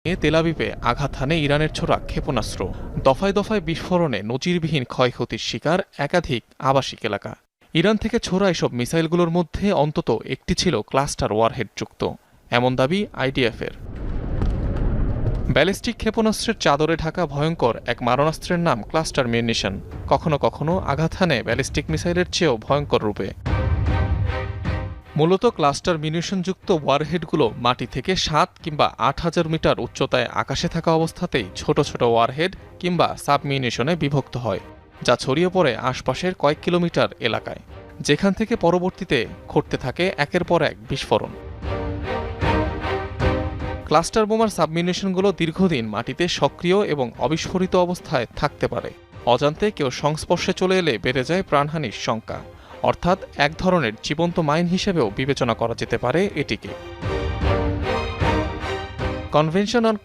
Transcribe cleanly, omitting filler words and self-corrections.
তেলাবিবে আঘাত হানে ইরানের ছোড়া ক্ষেপণাস্ত্র। দফায় দফায় বিস্ফোরণে নজিরবিহীন ক্ষয়ক্ষতির শিকার একাধিক আবাসিক এলাকা। ইরান থেকে ছোড়া এসব মিসাইলগুলোর মধ্যে অন্তত একটি ছিল ক্লাস্টার ওয়ারহেডযুক্ত, এমন দাবি আইডিএফের। ব্যালিস্টিক ক্ষেপণাস্ত্রের চাদরে ঢাকা ভয়ঙ্কর এক মারণাস্ত্রের নাম ক্লাস্টার মিউনিশন। কখনো কখনো আঘাত হানে ব্যালিস্টিক মিসাইলের চেয়েও ভয়ঙ্কর রূপে। মূলত ক্লাস্টার মিউনিশনযুক্ত ওয়ারহেডগুলো মাটি থেকে 7 কিংবা 8,000 মিটার উচ্চতায় আকাশে থাকা অবস্থাতেই ছোট ছোট ওয়ারহেড কিংবা সাবমিউনিশনে বিভক্ত হয়, যা ছড়িয়ে পড়ে আশপাশের কয়েক কিলোমিটার এলাকায়, যেখান থেকে পরবর্তীতে ঘটতে থাকে একের পর এক বিস্ফোরণ। ক্লাস্টার বোমার সাবমিউনিশনগুলো দীর্ঘদিন মাটিতে সক্রিয় এবং অবিস্ফোরিত অবস্থায় থাকতে পারে। অজান্তে কেউ সংস্পর্শে চলে এলে বেড়ে যায় প্রাণহানির শঙ্কা, অর্থাৎ এক ধরনের জীবন্ত মাইন হিসেবেও বিবেচনা করা যেতে পারে এটিকে। Convention on